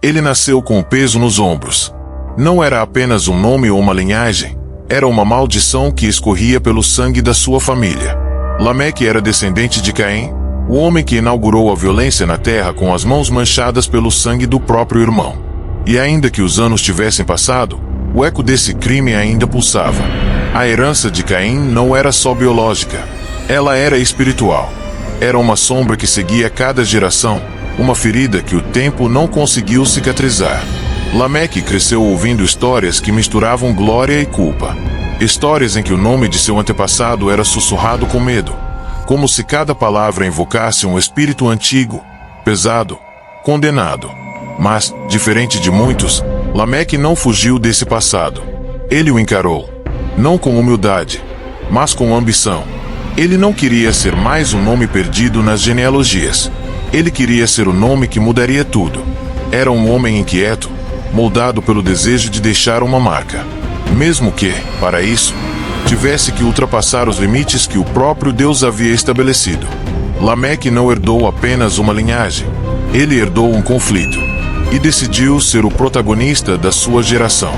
Ele nasceu com o peso nos ombros. Não era apenas um nome ou uma linhagem, era uma maldição que escorria pelo sangue da sua família. Lameque era descendente de Caim, o homem que inaugurou a violência na terra com as mãos manchadas pelo sangue do próprio irmão. E ainda que os anos tivessem passado, o eco desse crime ainda pulsava. A herança de Caim não era só biológica, ela era espiritual. Era uma sombra que seguia cada geração, uma ferida que o tempo não conseguiu cicatrizar. Lameque cresceu ouvindo histórias que misturavam glória e culpa. Histórias em que o nome de seu antepassado era sussurrado com medo, como se cada palavra invocasse um espírito antigo, pesado, condenado. Mas, diferente de muitos, Lameque não fugiu desse passado. Ele o encarou, não com humildade, mas com ambição. Ele não queria ser mais um nome perdido nas genealogias. Ele queria ser o nome que mudaria tudo. Era um homem inquieto, moldado pelo desejo de deixar uma marca. Mesmo que, para isso, tivesse que ultrapassar os limites que o próprio Deus havia estabelecido. Lameque não herdou apenas uma linhagem. Ele herdou um conflito. E decidiu ser o protagonista da sua geração.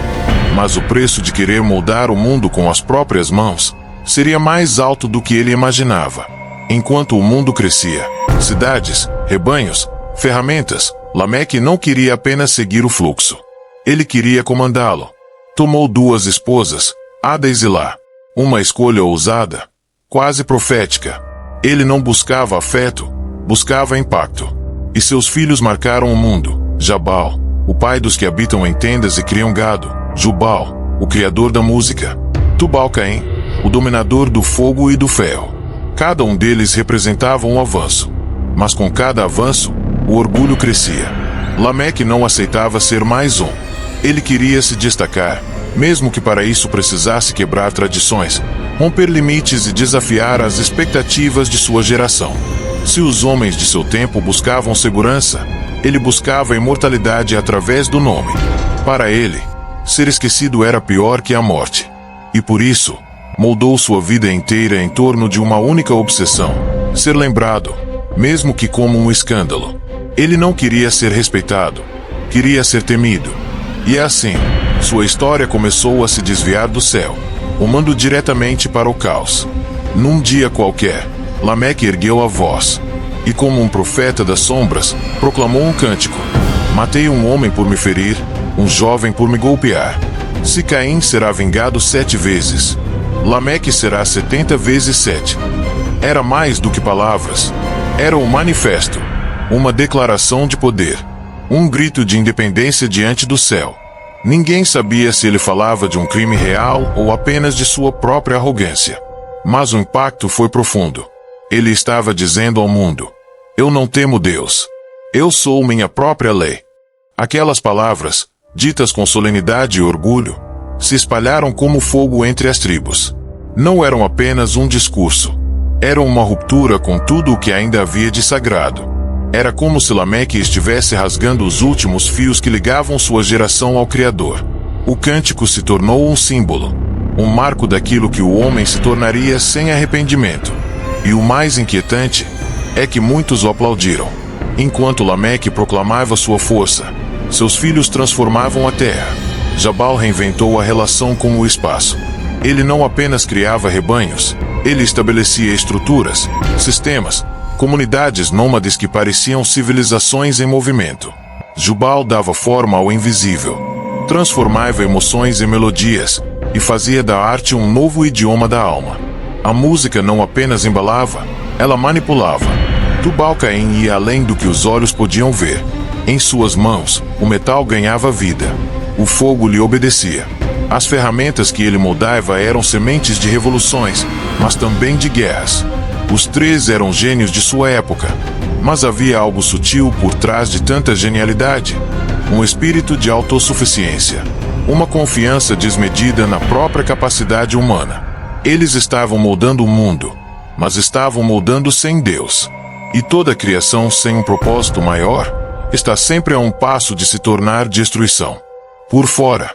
Mas o preço de querer moldar o mundo com as próprias mãos seria mais alto do que ele imaginava. Enquanto o mundo crescia, cidades, rebanhos, ferramentas, Lameque não queria apenas seguir o fluxo. Ele queria comandá-lo. Tomou 2 esposas, Ada e Zilá. Uma escolha ousada, quase profética. Ele não buscava afeto, buscava impacto. E seus filhos marcaram o mundo. Jabal, o pai dos que habitam em tendas e criam gado. Jubal, o criador da música. Tubal-Caim, o dominador do fogo e do ferro. Cada um deles representava um avanço. Mas com cada avanço, o orgulho crescia. Lameque não aceitava ser mais um. Ele queria se destacar, mesmo que para isso precisasse quebrar tradições, romper limites e desafiar as expectativas de sua geração. Se os homens de seu tempo buscavam segurança, ele buscava a imortalidade através do nome. Para ele, ser esquecido era pior que a morte. E por isso, moldou sua vida inteira em torno de uma única obsessão: ser lembrado, mesmo que como um escândalo. Ele não queria ser respeitado, queria ser temido. E assim, sua história começou a se desviar do céu, rumando diretamente para o caos. Num dia qualquer, Lameque ergueu a voz, e como um profeta das sombras, proclamou um cântico: matei um homem por me ferir, um jovem por me golpear. Se Caim será vingado 7 vezes, Lameque será 70 vezes 7. Era mais do que palavras. Era um manifesto, uma declaração de poder, um grito de independência diante do céu. Ninguém sabia se ele falava de um crime real ou apenas de sua própria arrogância. Mas o impacto foi profundo. Ele estava dizendo ao mundo: eu não temo Deus. Eu sou minha própria lei. Aquelas palavras, ditas com solenidade e orgulho, se espalharam como fogo entre as tribos. Não eram apenas um discurso. Eram uma ruptura com tudo o que ainda havia de sagrado. Era como se Lameque estivesse rasgando os últimos fios que ligavam sua geração ao Criador. O cântico se tornou um símbolo, um marco daquilo que o homem se tornaria sem arrependimento. E o mais inquietante é que muitos o aplaudiram. Enquanto Lameque proclamava sua força, seus filhos transformavam a terra. Jabal reinventou a relação com o espaço. Ele não apenas criava rebanhos, ele estabelecia estruturas, sistemas, comunidades nômades que pareciam civilizações em movimento. Jubal dava forma ao invisível, transformava emoções em melodias e fazia da arte um novo idioma da alma. A música não apenas embalava, ela manipulava. Tubal-Caim ia além do que os olhos podiam ver. Em suas mãos, o metal ganhava vida. O fogo lhe obedecia. As ferramentas que ele moldava eram sementes de revoluções, mas também de guerras. Os 3 eram gênios de sua época, mas havia algo sutil por trás de tanta genialidade. Um espírito de autossuficiência. Uma confiança desmedida na própria capacidade humana. Eles estavam moldando o mundo, mas estavam moldando sem Deus. E toda criação sem um propósito maior está sempre a um passo de se tornar destruição. Por fora,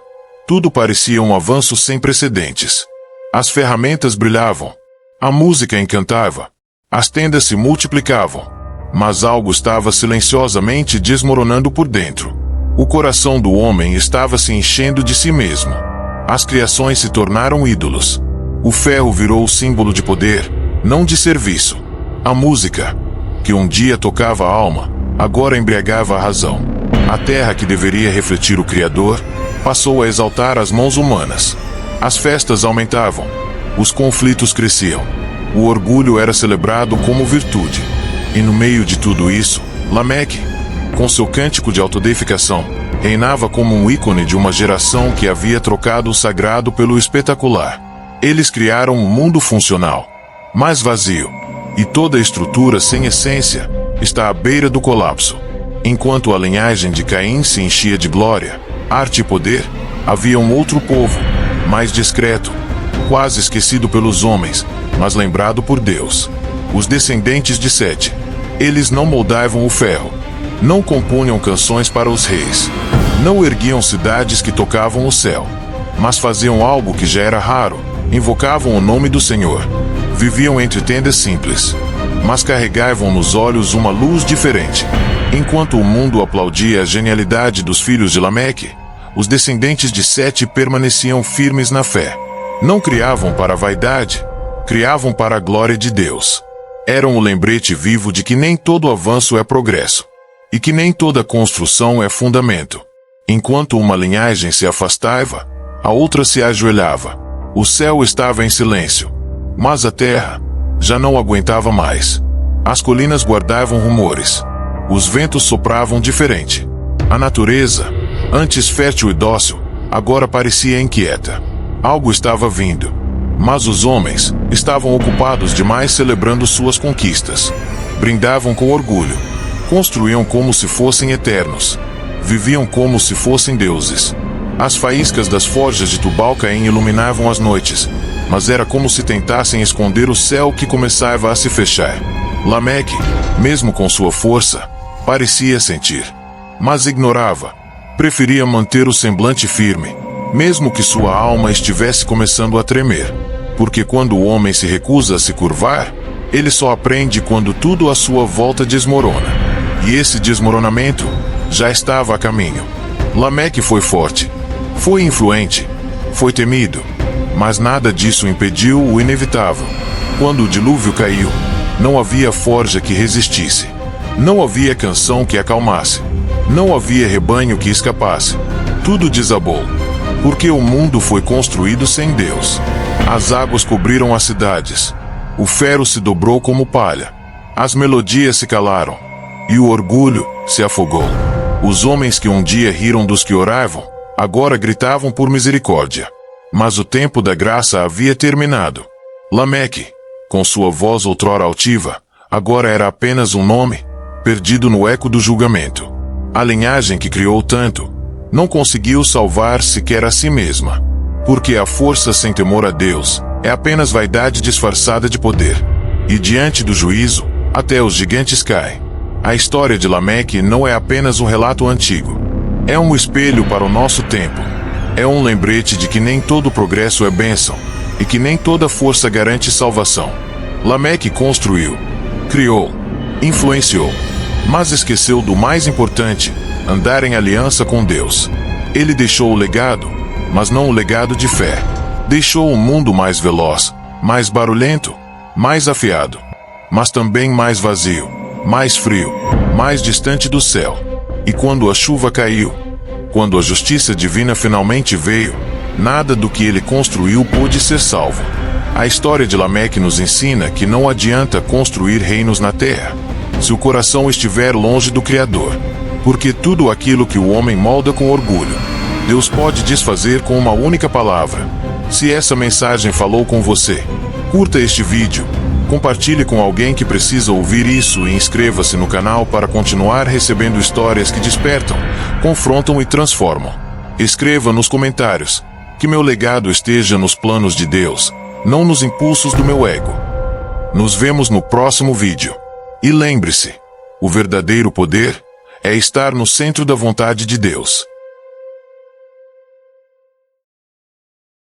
tudo parecia um avanço sem precedentes. As ferramentas brilhavam. A música encantava. As tendas se multiplicavam. Mas algo estava silenciosamente desmoronando por dentro. O coração do homem estava se enchendo de si mesmo. As criações se tornaram ídolos. O ferro virou símbolo de poder, não de serviço. A música, que um dia tocava a alma, agora embriagava a razão. A terra, que deveria refletir o Criador, passou a exaltar as mãos humanas. As festas aumentavam. Os conflitos cresciam. O orgulho era celebrado como virtude. E no meio de tudo isso, Lameque, com seu cântico de autodeificação, reinava como um ícone de uma geração que havia trocado o sagrado pelo espetacular. Eles criaram um mundo funcional, mas vazio, e toda a estrutura sem essência está à beira do colapso. Enquanto a linhagem de Caim se enchia de glória, arte e poder, havia um outro povo, mais discreto, quase esquecido pelos homens, mas lembrado por Deus. Os descendentes de Sete. Eles não moldavam o ferro, não compunham canções para os reis, não erguiam cidades que tocavam o céu, mas faziam algo que já era raro, invocavam o nome do Senhor. Viviam entre tendas simples, mas carregavam nos olhos uma luz diferente. Enquanto o mundo aplaudia a genialidade dos filhos de Lameque, os descendentes de Sete permaneciam firmes na fé. Não criavam para a vaidade, criavam para a glória de Deus. Eram o lembrete vivo de que nem todo avanço é progresso, e que nem toda construção é fundamento. Enquanto uma linhagem se afastava, a outra se ajoelhava. O céu estava em silêncio, mas a terra já não aguentava mais. As colinas guardavam rumores. Os ventos sopravam diferente. A natureza, antes fértil e dócil, agora parecia inquieta. Algo estava vindo. Mas os homens estavam ocupados demais celebrando suas conquistas. Brindavam com orgulho. Construíam como se fossem eternos. Viviam como se fossem deuses. As faíscas das forjas de Tubal-Caim iluminavam as noites, mas era como se tentassem esconder o céu que começava a se fechar. Lameque, mesmo com sua força, parecia sentir, mas ignorava. Preferia manter o semblante firme, mesmo que sua alma estivesse começando a tremer. Porque quando o homem se recusa a se curvar, ele só aprende quando tudo à sua volta desmorona. E esse desmoronamento já estava a caminho. Lameque foi forte, foi influente, foi temido, mas nada disso impediu o inevitável. Quando o dilúvio caiu, não havia forja que resistisse. Não havia canção que acalmasse. Não havia rebanho que escapasse. Tudo desabou. Porque o mundo foi construído sem Deus. As águas cobriram as cidades. O ferro se dobrou como palha. As melodias se calaram. E o orgulho se afogou. Os homens que um dia riram dos que oravam, agora gritavam por misericórdia. Mas o tempo da graça havia terminado. Lameque, com sua voz outrora altiva, agora era apenas um nome, perdido no eco do julgamento. A linhagem que criou tanto, não conseguiu salvar sequer a si mesma. Porque a força sem temor a Deus é apenas vaidade disfarçada de poder. E diante do juízo, até os gigantes caem. A história de Lameque não é apenas um relato antigo. É um espelho para o nosso tempo. É um lembrete de que nem todo progresso é bênção, e que nem toda força garante salvação. Lameque construiu, criou, influenciou, mas esqueceu do mais importante, andar em aliança com Deus. Ele deixou o legado, mas não o legado de fé. Deixou o mundo mais veloz, mais barulhento, mais afiado, mas também mais vazio, mais frio, mais distante do céu. E quando a chuva caiu, quando a justiça divina finalmente veio, nada do que ele construiu pôde ser salvo. A história de Lameque nos ensina que não adianta construir reinos na terra, se o coração estiver longe do Criador. Porque tudo aquilo que o homem molda com orgulho, Deus pode desfazer com uma única palavra. Se essa mensagem falou com você, curta este vídeo, compartilhe com alguém que precisa ouvir isso e inscreva-se no canal para continuar recebendo histórias que despertam, confrontam e transformam. Escreva nos comentários que meu legado esteja nos planos de Deus, não nos impulsos do meu ego. Nos vemos no próximo vídeo. E lembre-se, o verdadeiro poder é estar no centro da vontade de Deus.